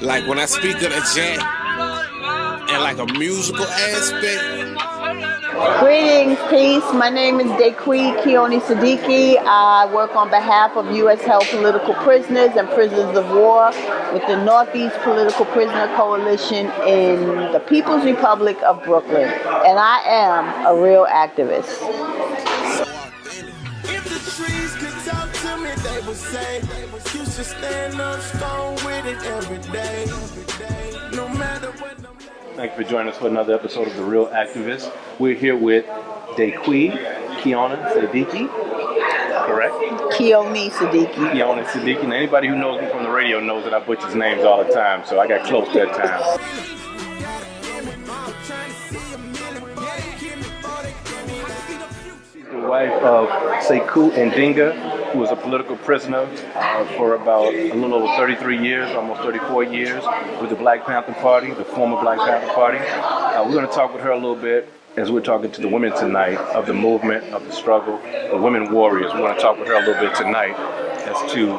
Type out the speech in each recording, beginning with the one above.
Like when I speak of the jet and like a musical aspect. Greetings, peace. My name is Dequi Keone Siddiqui. I work on behalf of U.S. held political prisoners and prisoners of war with the Northeast Political Prisoner Coalition in the People's Republic of Brooklyn. And I am a real activist. If the trees could talk to me, they would say, you should stand up strong with it every day. No matter what. Thank you for joining us for another episode of The Real Activist. We're here with Dequi Keone Siddiqui, correct? Keone Siddiqui. Keone Siddiqui. Now, anybody who knows me from the radio knows that I butcher names all the time, so I got close that time. The wife of Sekou Ndinga, who was a political prisoner for about a little over 33 years, almost 34 years, with the Black Panther Party, the former Black Panther Party. We're going to talk with her a little bit as we're talking to the women tonight of the movement, of the struggle, the women warriors. We're going to talk with her a little bit tonight as to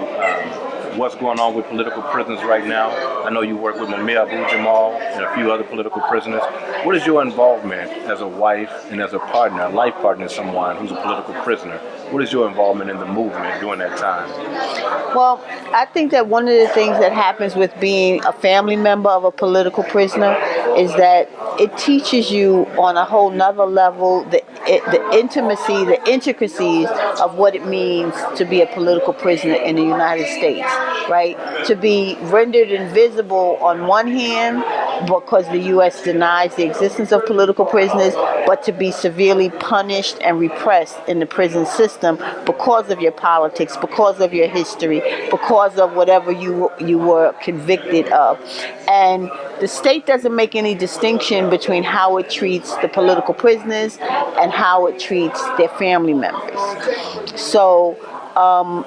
what's going on with political prisoners right now. I know you work with Mumia Abu-Jamal and a few other political prisoners. What is your involvement as a wife and as a partner, a life partner of someone who's a political prisoner? What is your involvement in the movement during that time? Well, I think that one of the things that happens with being a family member of a political prisoner is that it teaches you on a whole nother level the intimacy, the intricacies of what it means to be a political prisoner in the United States, right? To be rendered invisible on one hand because the U.S. denies the existence of political prisoners, but to be severely punished and repressed in the prison system because of your politics, because of your history, because of whatever you were convicted of. And the state doesn't make any distinction between how it treats the political prisoners and how it treats their family members. So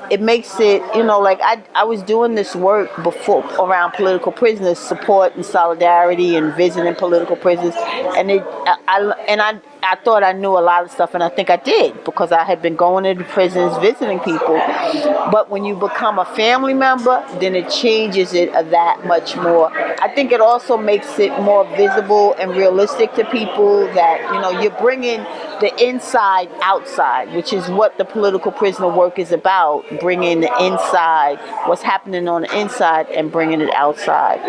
it makes it, like I was doing this work before around political prisoners, support and solidarity and visiting political prisoners, and I thought I knew a lot of stuff, and I think I did because I had been going into prisons visiting people. But when you become a family member, then it changes it that much more. I think it also makes it more visible and realistic to people that, you're bringing the inside outside, which is what the political prisoner work is about, bringing the inside, what's happening on the inside, and bringing it outside.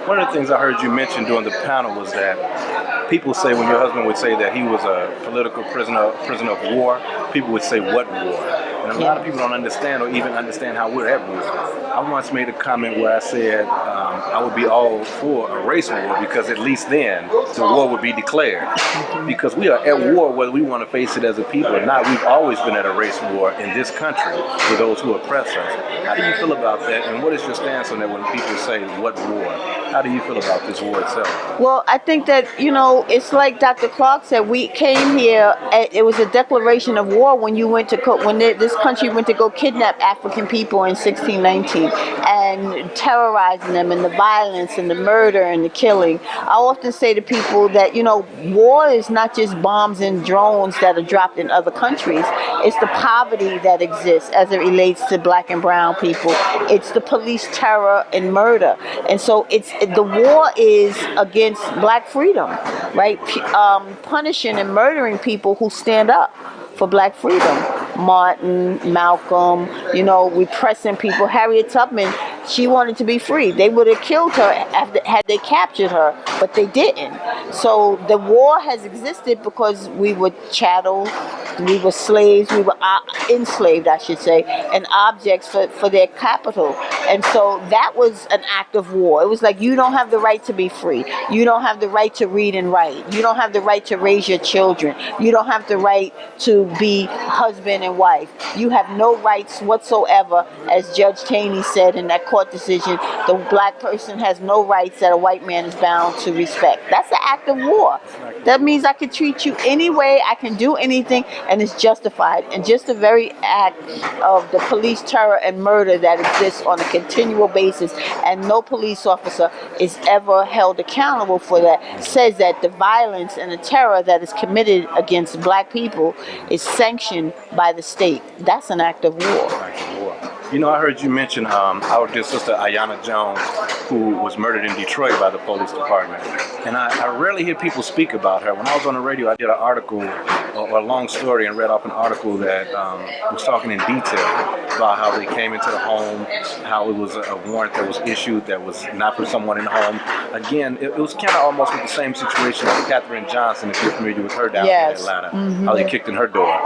One of the things I heard you mention during the panel was that people say, when your husband would say that he was a political prisoner of war, people would say, what war? And a lot of people don't understand or even understand how we're at war. I once made a comment where I said I would be all for a race war because at least then the war would be declared. Because we are at war whether we want to face it as a people or not. We've always been at a race war in this country with those who oppress us. How do you feel about that, and what is your stance on that when people say, what war? How do you feel about this war itself? Well, I think that, it's like Dr. Clark said, we came here, it was a declaration of war when you went to, this country went to go kidnap African people in 1619 and terrorizing them, and the violence and the murder and the killing. I often say to people that, war is not just bombs and drones that are dropped in other countries. It's the poverty that exists as it relates to black and brown people. It's the police terror and murder. And so the war is against black freedom, right? Punishing and murdering people who stand up for black freedom. Martin, Malcolm, repressing people. Harriet Tubman, she wanted to be free. They would have killed her had they captured her, but they didn't. So the war has existed because we were chattel, we were slaves, we were enslaved, I should say, and objects for their capital. And so that was an act of war. It was like, you don't have the right to be free. You don't have the right to read and write. You don't have the right to raise your children. You don't have the right to be husband and wife. You have no rights whatsoever, as Judge Taney said in that court decision. The black person has no rights that a white man is bound to respect. That's an act of war. That means I can treat you any way, I can do anything, and it's justified. And just the very act of the police terror and murder that exists on a continual basis, and no police officer is ever held accountable for that, says that the violence and the terror that is committed against black people is sanctioned by the state. That's an act of war. You know, I heard you mention our dear sister Ayanna Jones, who was murdered in Detroit by the police department. And I rarely hear people speak about her. When I was on the radio, I did an article, a long story, and read off an article that was talking in detail about how they came into the home, how it was a warrant that was issued that was not for someone in the home. Again, it was kind of almost with the same situation as Katherine Johnson, if you're familiar with her down in Atlanta, how they kicked in her door.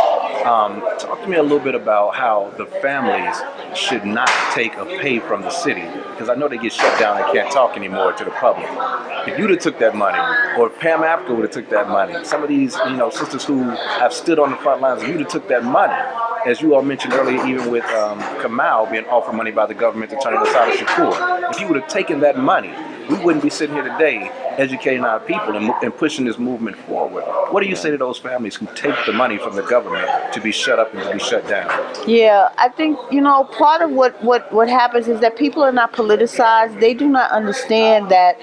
Talk to me a little bit about how the families should not take a pay from the city, because I know they get shut down and can't talk anymore to the public. If you'd have took that money, or if Pam Apka would have took that money, some of these sisters who have stood on the front lines, if you'd have took that money, as you all mentioned earlier, even with Kamau being offered money by the government to turn it aside to Shakur, if you would have taken that money, we wouldn't be sitting here today educating our people and pushing this movement forward. What do you say to those families who take the money from the government to be shut up and to be shut down? Yeah, I think, part of what happens is that people are not politicized. They do not understand that,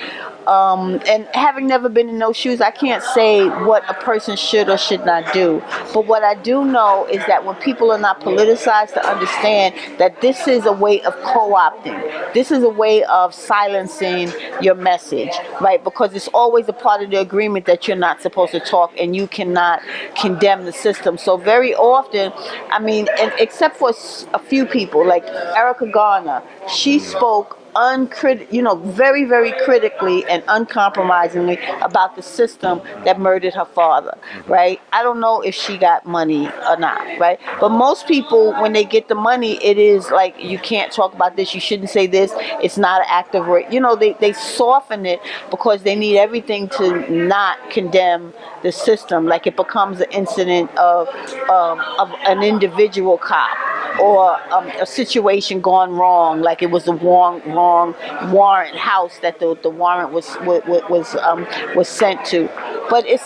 and having never been in those shoes, I can't say what a person should or should not do. But what I do know is that when people are not politicized, to understand that this is a way of co-opting. This is a way of silencing your message, right? Because it's always a part of the agreement that you're not supposed to talk and you cannot condemn the system. So very often, and except for a few people, like Erica Garner, she spoke very, very critically and uncompromisingly about the system that murdered her father, right? I don't know if she got money or not, right? But most people, when they get the money, it is like, you can't talk about this, you shouldn't say this, it's not an act of rape. They soften it because they need everything to not condemn the system, like it becomes an incident of an individual cop, or a situation gone wrong, like it was a wrong warrant house that the warrant was sent to. But it's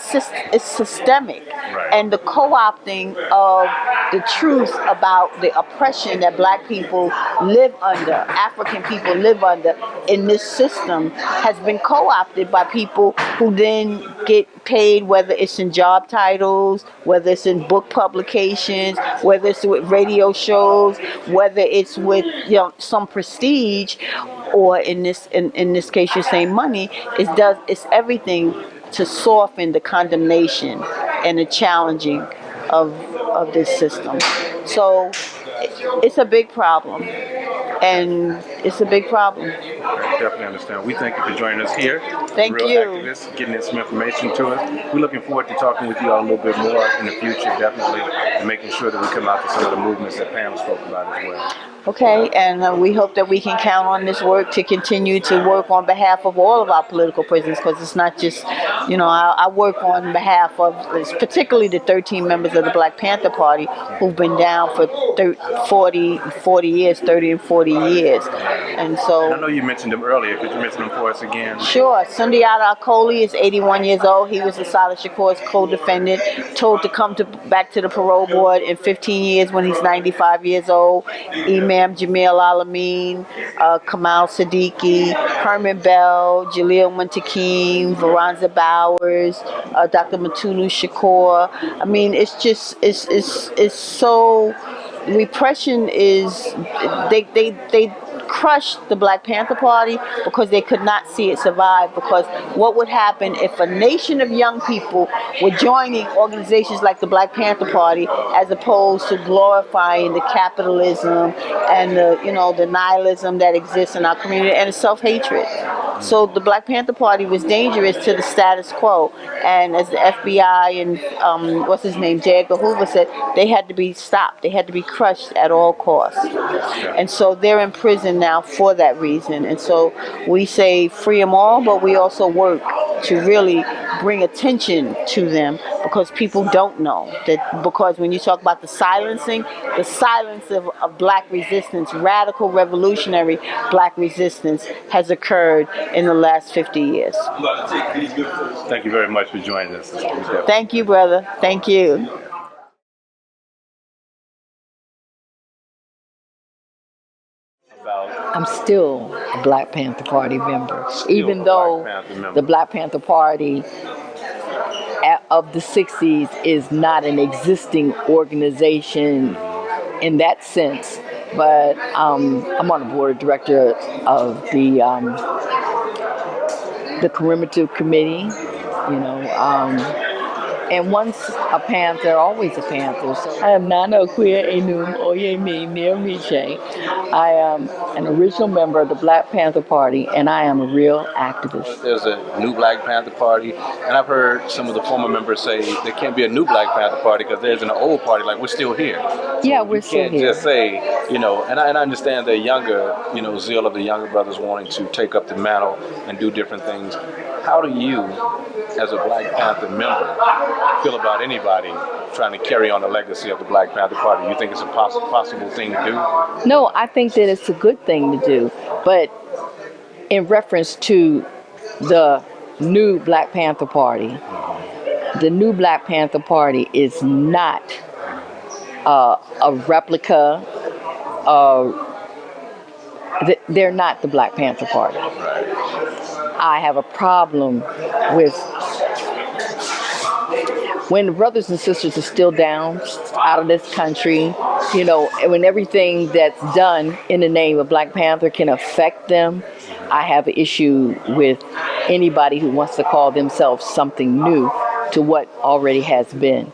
systemic, right. And the co-opting of the truth about the oppression that Black people live under, African people live under in this system, has been co-opted by people who then get paid, whether it's in job titles, whether it's in book publications, whether it's with radio shows, whether it's with some prestige, or in this case you're saying money. It's everything to soften the condemnation and the challenging of this system. So it's a big problem. And it's a big problem. I definitely understand. We thank you for joining us here. Thank you. Activists, getting some information to us. We're looking forward to talking with you all a little bit more in the future, definitely, and making sure that we come out to some of the movements that Pam spoke about as well. Okay, and we hope that we can count on this work to continue to work on behalf of all of our political prisoners, because it's not just, I work on behalf of particularly the 13 members of the Black Panther Party who've been down for 30 years. And so... I know you mentioned them earlier. Could you mention them for us again? Sure. Sundiata Acoli is 81 years old. He was Assata Shakur's co-defendant, told to come back to the parole board in 15 years when he's 95 years old. Imam Jamil Alameen, Kamal Siddiqui, Herman Bell, Jalil Muntakim, Veronza Bowers, Dr. Matulu Shakur. It's so... Repression is... They crushed the Black Panther Party because they could not see it survive. Because what would happen if a nation of young people were joining organizations like the Black Panther Party, as opposed to glorifying the capitalism and the nihilism that exists in our community and the self-hatred. So the Black Panther Party was dangerous to the status quo, and as the FBI and J. Edgar Hoover said, they had to be stopped. They had to be crushed at all costs. And so they're in prison now for that reason. And so we say free them all, but we also work to really bring attention to them, because people don't know that. Because when you talk about the silence of Black resistance, radical revolutionary Black resistance has occurred in the last 50 years. Thank you very much for joining us. Thank you, brother. Thank you. I'm still a Black Panther Party member, even though the Black Panther Party of the 60s is not an existing organization in that sense. but I'm on the board of director of the commemorative committee. You know, and once a Panther, always a Panther. So I am Nana Queer Enum Oyemi Nirmiche. I am an original member of the Black Panther Party, and I am a real activist. There's a new Black Panther Party, and I've heard some of the former members say there can't be a new Black Panther Party because there's an old party, like we're still here. Yeah, we're still here. You can't just say, you know, and I understand the younger, you know, zeal of the younger brothers wanting to take up the mantle and do different things. How do you, as a Black Panther member, feel about anybody trying to carry on the legacy of the Black Panther Party? You think it's a possible thing to do? No, I think that it's a good thing to do. But in reference to the new Black Panther Party, the new Black Panther Party is not a replica of... They're not the Black Panther Party. I have a problem with when the brothers and sisters are still down out of this country, you know, and when everything that's done in the name of Black Panther can affect them. I have an issue with anybody who wants to call themselves something new to what already has been.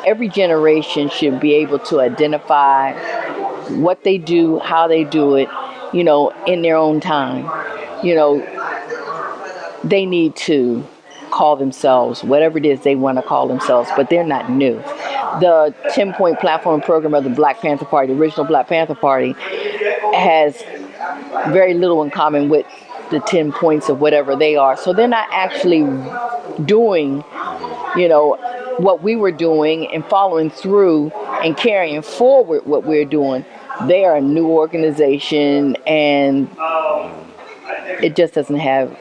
Every generation should be able to identify what they do, how they do it, you know, in their own time. You know, they need to call themselves whatever it is they want to call themselves, but they're not new. The 10-point platform program of the Black Panther Party, the original Black Panther Party, has very little in common with the 10 points of whatever they are. So they're not actually doing, you know, what we were doing and following through and carrying forward what we're doing. They are a new organization, and it just doesn't have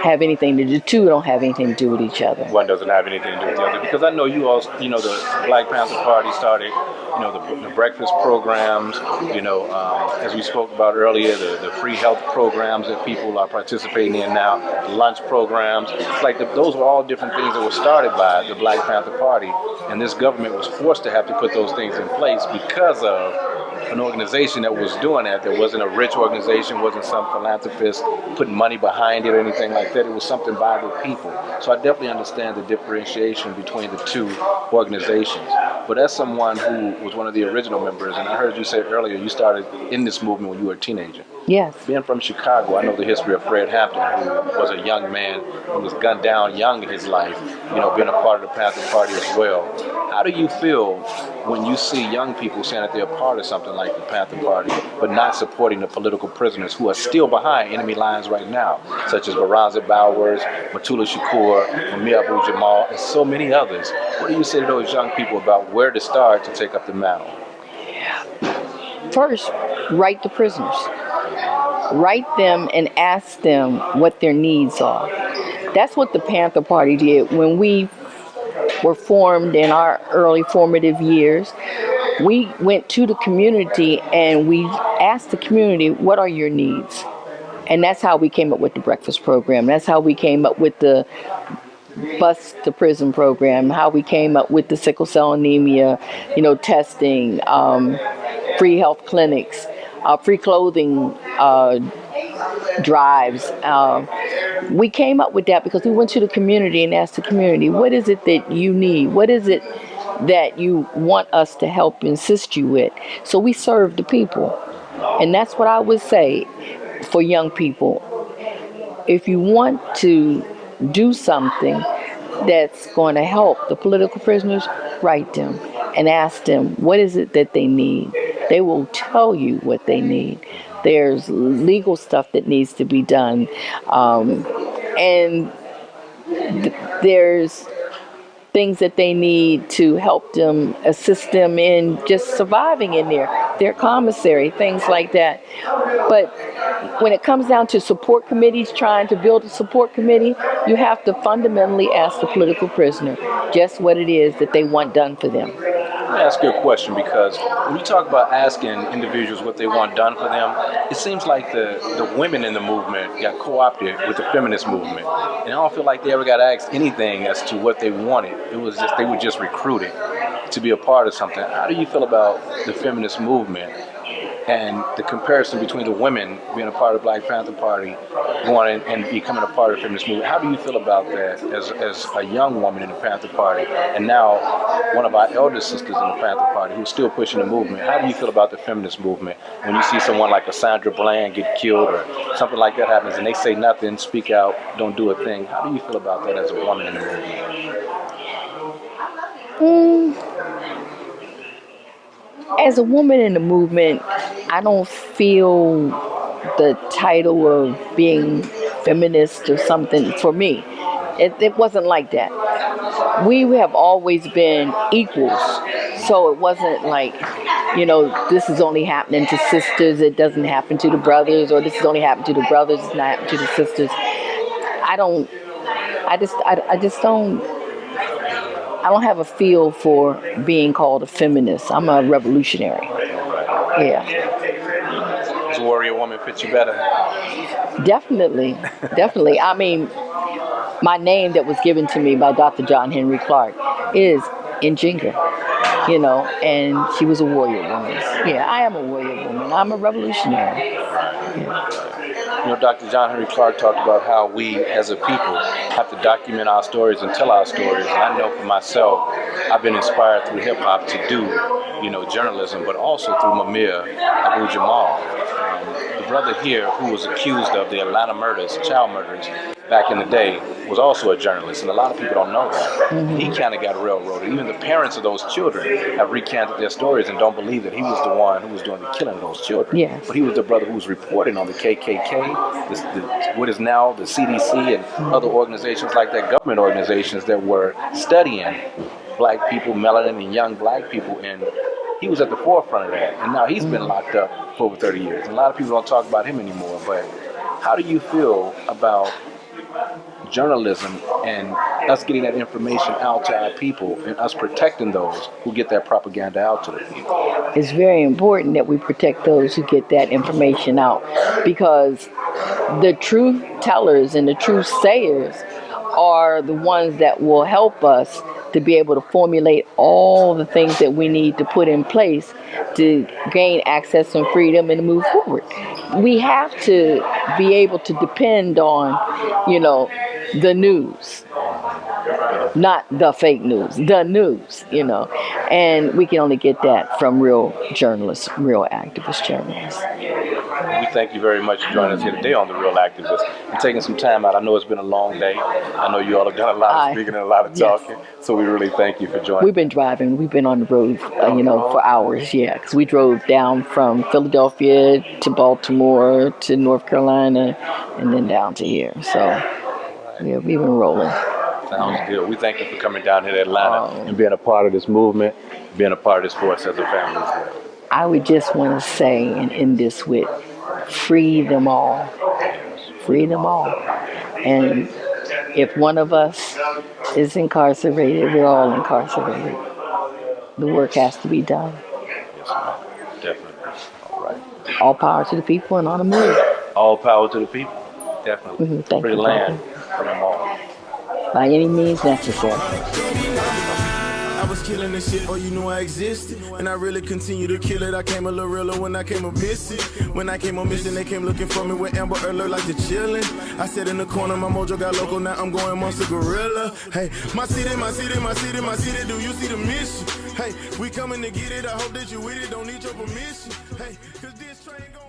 anything to do. The two don't have anything to do with each other. One doesn't have anything to do with the other, because I know you all, you know, the Black Panther Party started, you know, the breakfast programs, you know, as we spoke about earlier, the free health programs that people are participating in now, the lunch programs. It's like those were all different things that were started by the Black Panther Party, and this government was forced to have to put those things in place because of an organization that was doing that. There wasn't a rich organization, wasn't some philanthropist putting money behind it or anything like that. It was something by the people. So I definitely understand the differentiation between the two organizations. But as someone who was one of the original members, and I heard you say earlier you started in this movement when you were a teenager. Yes. Being from Chicago, I know the history of Fred Hampton, who was a young man who was gunned down young in his life, you know, being a part of the Panther Party as well. How do you feel when you see young people saying that they're a part of something like the Panther Party, but not supporting the political prisoners who are still behind enemy lines right now, such as Baranza Bowers, Matula Shakur, Mumia Abu Jamal, and so many others? What do you say to those young people about where to start to take up the mantle? First, write the prisoners. Write them and ask them what their needs are. That's what the Panther Party did when we were formed in our early formative years. We went to the community and we asked the community, what are your needs? And that's how we came up with the breakfast program. That's how we came up with the bus to prison program, how we came up with the sickle cell anemia, you know, testing, free health clinics, free clothing drives. We came up with that because we went to the community and asked the community, what is it that you need? What is it that you want us to help assist you with? So we serve the people. And that's what I would say for young people. If you want to do something that's going to help the political prisoners, write them and ask them, what is it that they need? They will tell you what they need. There's legal stuff that needs to be done. And there's things that they need to help them, assist them in just surviving in their commissary, things like that. But when it comes down to support committees, trying to build a support committee, you have to fundamentally ask the political prisoner just what it is that they want done for them. Let me ask you a question, because when you talk about asking individuals what they want done for them, it seems like the women in the movement got co-opted with the feminist movement. And I don't feel like they ever got asked anything as to what they wanted. It was just, they were just recruited to be a part of something. How do you feel about the feminist movement and the comparison between the women being a part of the Black Panther Party, going and becoming a part of the feminist movement. How do you feel about that as a young woman in the Panther Party, and now one of our elder sisters in the Panther Party who's still pushing the movement? How do you feel about the feminist movement when you see someone like a Sandra Bland get killed or something like that happens and they say nothing, speak out, don't do a thing? How do you feel about that as a woman in the movement? As a woman in the movement, I don't feel the title of being feminist or something for me. It wasn't like that. We have always been equals. So it wasn't like, this is only happening to sisters, it doesn't happen to the brothers, or this is only happening to the brothers, it's not happening to the sisters. I don't have a feel for being called a feminist. I'm a revolutionary. Yeah. Does Warrior Woman fit you better? Definitely. I mean, my name that was given to me by Dr. John Henry Clarke is Njinga, and she was a warrior woman. Yeah, I am a warrior woman. I'm a revolutionary. Yeah. Dr. John Henry Clarke talked about how we as a people have to document our stories and tell our stories. And I know for myself, I've been inspired through hip hop to do, journalism, but also through Mumia Abu-Jamal. The brother here who was accused of the Atlanta murders, child murders, back in the day, was also a journalist, and a lot of people don't know that. Mm-hmm. He kind of got railroaded. Even the parents of those children have recanted their stories and don't believe that he was the one who was doing the killing of those children. Yes. But he was the brother who was reporting on the KKK, what is now the CDC and other organizations like that, government organizations that were studying black people, melanin, and young black people, and he was at the forefront of that. And now he's been locked up for over 30 years. And a lot of people don't talk about him anymore. But how do you feel about journalism and us getting that information out to our people and us protecting those who get that propaganda out to the people? It's very important that we protect those who get that information out, because the truth tellers and the truth sayers are the ones that will help us to be able to formulate all the things that we need to put in place to gain access and freedom and to move forward. We have to be able to depend on, the news, not the fake news, the news, and we can only get that from real journalists, real activist journalists. We thank you very much for joining us here today on The Real Activist and taking some time out. I know it's been a long day. I know you all have done a lot of speaking and a lot of talking, so we really thank you for joining. We've been driving. We've been on the road, for hours, because we drove down from Philadelphia to Baltimore to North Carolina and then down to here. So, we've been rolling. Sounds good. We thank you for coming down here to Atlanta and being a part of this movement, being a part of this force as a family as well. I would just want to say and end this with, free them all. Free them all. And if one of us is incarcerated, we're all incarcerated. The work has to be done. Yes, ma'am. Definitely. All right. All power to the people and on the move. All power to the people. Definitely. Mm-hmm. Thank free you, land for them all. By any means necessary. I was killing this shit, you know I existed. And I really continue to kill it. I came a little realer when I came a missing. When I came a missing, they came looking for me with Amber Alert like the chillin'. I sat in the corner, my mojo got local, now I'm going monster gorilla. Hey, my city, my city, my city, my city, do you see the mission? Hey, we coming to get it, I hope that you with it, don't need your permission. Hey, cause this train gon'